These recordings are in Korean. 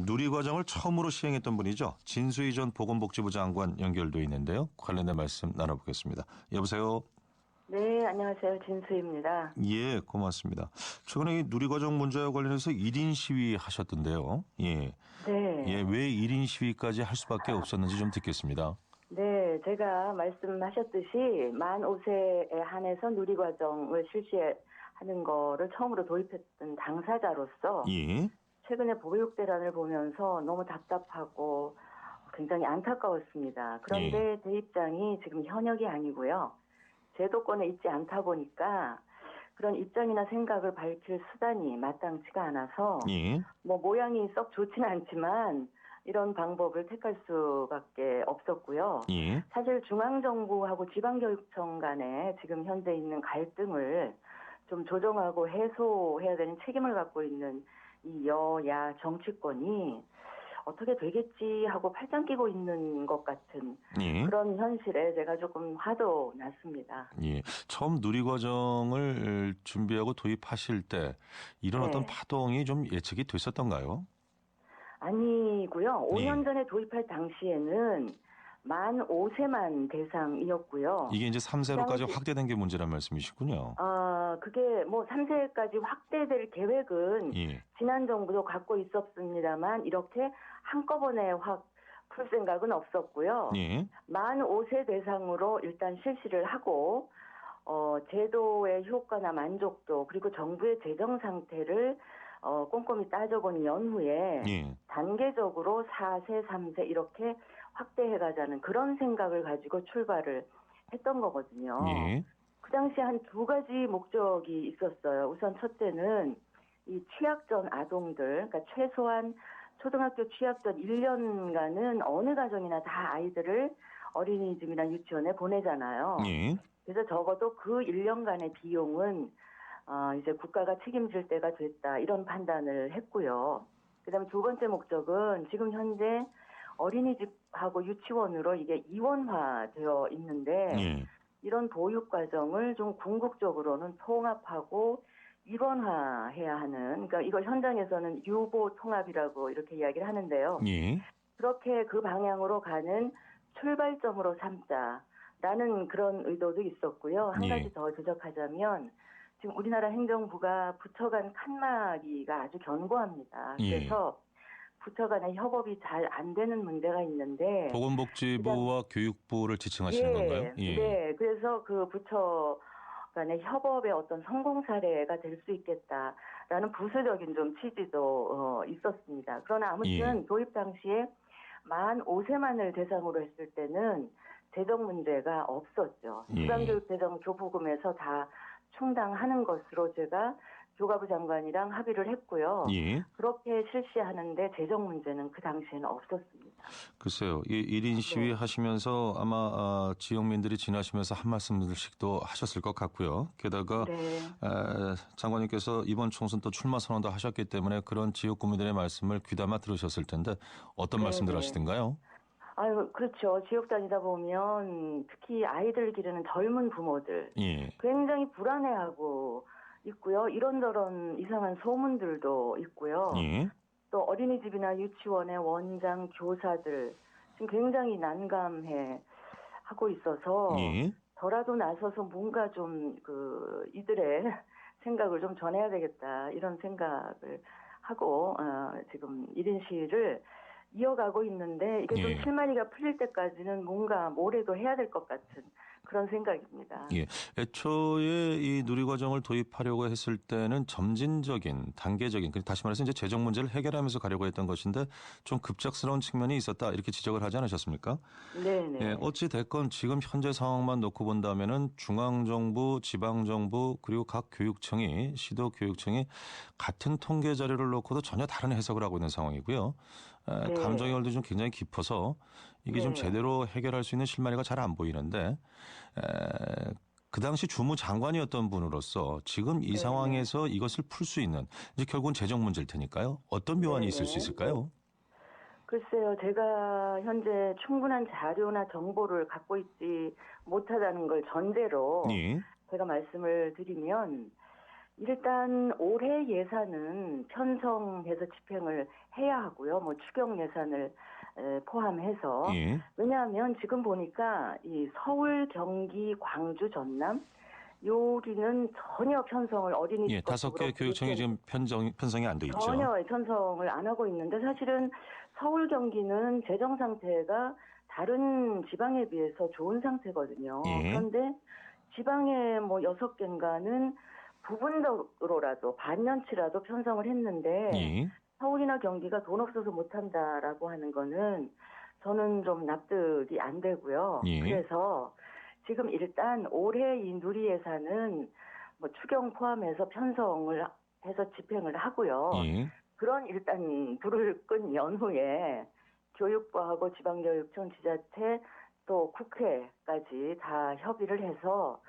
누리과정을 처음으로 시행했던 분이죠. 진수희 전 보건복지부 장관 연결돼 있는데요. 관련된 말씀 나눠보겠습니다. 여보세요. 네, 안녕하세요. 진수입니다. 예, 고맙습니다. 최근에 이 누리과정 문제와 관련해서 1인 시위 하셨던데요. 예. 예, 네. 왜 1인 시위까지 할 수밖에 없었는지 좀 듣겠습니다. 네, 제가 말씀하셨듯이 만 5세에 한해서 누리과정을 실시하는 거를 처음으로 도입했던 당사자로서 예. 최근에 보육대란을 보면서 너무 답답하고 굉장히 안타까웠습니다. 예. 그런데 제 입장이 지금 현역이 아니고요. 제도권에 있지 않다 보니까 그런 입장이나 생각을 밝힐 수단이 마땅치가 않아서 예. 뭐 모양이 썩 좋지는 않지만 이런 방법을 택할 수밖에 없었고요. 예. 사실 중앙정부하고 지방교육청 간에 지금 현재 있는 갈등을 좀 조정하고 해소해야 되는 책임을 갖고 있는 이 여야 정치권이 어떻게 되겠지 하고 팔짱 끼고 있는 것 같은 예. 그런 현실에 제가 조금 화도 났습니다. 예. 처음 누리과정을 준비하고 도입하실 때 이런 어떤 네. 파동이 좀 예측이 됐었던가요? 아니고요. 예. 5년 전에 도입할 당시에는 만 5세만 대상이었고요. 이게 이제 그 3세로까지 당시 확대된 게 문제란 말씀이시군요. 그게 뭐 3세까지 확대될 계획은 예. 지난 정부도 갖고 있었습니다만 이렇게 한꺼번에 확 풀 생각은 없었고요. 예. 만 5세 대상으로 일단 실시를 하고 제도의 효과나 만족도 그리고 정부의 재정 상태를 꼼꼼히 따져본 연후에 예. 단계적으로 4세, 3세 이렇게 확대해가자는 그런 생각을 가지고 출발을 했던 거거든요. 예. 그 당시에 한 두 가지 목적이 있었어요. 우선 첫째는 이 취약전 아동들, 그러니까 최소한 초등학교 취약전 1년간은 어느 가정이나 다 아이들을 어린이집이나 유치원에 보내잖아요. 예. 그래서 적어도 그 1년간의 비용은 이제 국가가 책임질 때가 됐다 이런 판단을 했고요. 그다음에 두 번째 목적은 지금 현재 어린이집하고 유치원으로 이게 이원화되어 있는데 예. 이런 보육 과정을 좀 궁극적으로는 통합하고 일원화해야 하는, 그러니까 이걸 현장에서는 유보 통합이라고 이렇게 이야기를 하는데요. 예. 그렇게 그 방향으로 가는 출발점으로 삼자라는 그런 의도도 있었고요. 한 예. 가지 더 지적하자면 지금 우리나라 행정부가 부처 간 칸막이가 아주 견고합니다. 예. 그래서 부처 간의 협업이 잘 안 되는 문제가 있는데 보건복지부와 교육부를 지칭하시는 건가요? 예. 네. 그래서 그 부처 간의 협업의 어떤 성공 사례가 될 수 있겠다라는 부수적인 좀 취지도 있었습니다. 그러나 예. 아무튼 도입 당시에 만 5세만을 대상으로 했을 때는 재정 문제가 없었죠. 예. 지방교육재정 교부금에서 다 충당하는 것으로 제가 교과부 장관이랑 합의를 했고요. 예. 그렇게 실시하는데 재정 문제는 그 당시에는 없었습니다. 글쎄요. 이 1인 시위 네. 하시면서 아마 지역민들이 지나시면서 한 말씀씩도 하셨을 것 같고요. 게다가 네. 장관님께서 이번 총선 또 출마 선언도 하셨기 때문에 그런 지역 구민들의 말씀을 귀담아 들으셨을 텐데 어떤 말씀들 네. 하시던가요? 아유, 그렇죠. 지역 다니다 보면 특히 아이들 기르는 젊은 부모들 예. 굉장히 불안해하고 있고요. 이런저런 이상한 소문들도 있고요. 예. 또 어린이집이나 유치원의 원장, 교사들 지금 굉장히 난감해 하고 있어서 예. 저라도 나서서 뭔가 좀 이들의 생각을 좀 전해야 되겠다 이런 생각을 하고 지금 1인 시위를 이어가고 있는데 이게 좀 예. 실마리가 풀릴 때까지는 뭔가 뭐래도 해야 될 것 같은 그런 생각입니다. 예. 애초에 이 누리과정을 도입하려고 했을 때는 점진적인, 단계적인, 다시 말해서 이제 재정 문제를 해결하면서 가려고 했던 것인데 좀 급작스러운 측면이 있었다 이렇게 지적을 하지 않으셨습니까? 네네. 예. 어찌 됐건 지금 현재 상황만 놓고 본다면은 중앙정부, 지방정부 그리고 각 교육청이 시도 교육청이 같은 통계 자료를 놓고도 전혀 다른 해석을 하고 있는 상황이고요. 네. 감정의 열도 좀 굉장히 깊어서 이게 좀 네. 제대로 해결할 수 있는 실마리가 잘 안 보이는데 그 당시 주무장관이었던 분으로서 지금 이 네네. 상황에서 이것을 풀 수 있는 이제 결국은 재정 문제일 테니까요. 어떤 묘안이 있을 수 네네. 있을까요? 글쎄요, 제가 현재 충분한 자료나 정보를 갖고 있지 못하다는 걸 전제로 예. 제가 말씀을 드리면 일단 올해 예산은 편성해서 집행을 해야 하고요. 뭐 추경 예산을 포함해서. 예. 왜냐하면 지금 보니까 이 서울, 경기, 광주, 전남 여기는 전혀 편성을 예, 다섯 어린이집법으로 개 교육청이 지금 편성이 안 돼 있죠. 전혀 편성을 안 하고 있는데 사실은 서울, 경기는 재정 상태가 다른 지방에 비해서 좋은 상태거든요. 예. 그런데 지방의 뭐 6개인가는 부분적으로라도 반년치라도 편성을 했는데 예. 서울이나 경기가 돈 없어서 못한다라고 하는 거는 저는 좀 납득이 안 되고요. 예. 그래서 지금 일단 올해 이 누리 예산은 뭐 추경 포함해서 편성을 해서 집행을 하고요. 예. 그런 일단 불을 끈 연후에 교육부하고 지방교육청, 지자체 또 국회까지 다 협의를 해서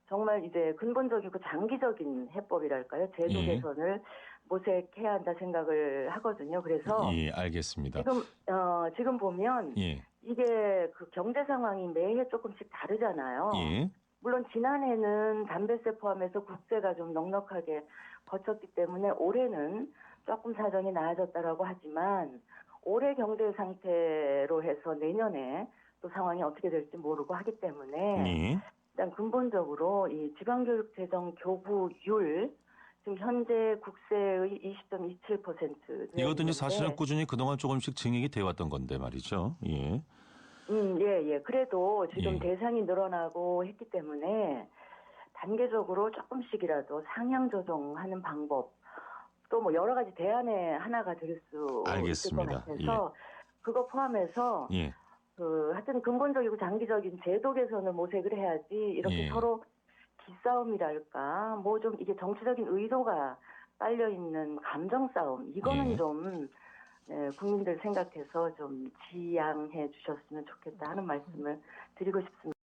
정말 이제 근본적이고 장기적인 해법이랄까요? 제도 예. 개선을 모색해야 한다 생각을 하거든요. 그래서 예, 알겠습니다. 지금 보면 예. 이게 그 경제 상황이 매해 조금씩 다르잖아요. 예. 물론 지난해는 담배세 포함해서 국세가 좀 넉넉하게 거쳤기 때문에 올해는 조금 사정이 나아졌다라고 하지만 올해 경제 상태로 해서 내년에 또 상황이 어떻게 될지 모르고 하기 때문에 예. 일단 근본적으로 이 지방교육 재정 교부율 지금 현재 국세의 20.27% 이것도 이제 사실은 꾸준히 그동안 조금씩 증액이 되어 왔던 건데 말이죠. 예. 예. 그래도 지금 예. 대상이 늘어나고 했기 때문에 단계적으로 조금씩이라도 상향 조정하는 방법 또 뭐 여러 가지 대안의 하나가 될 수 있을 것 알겠습니다. 같아서 그거 포함해서 예. 하여튼 근본적이고 장기적인 제도 개선을 모색을 해야지 이렇게 예. 서로 기싸움이랄까 뭐 좀 이게 정치적인 의도가 딸려 있는 감정 싸움 이거는 예. 좀 국민들 생각해서 좀 지양해 주셨으면 좋겠다 하는 말씀을 드리고 싶습니다.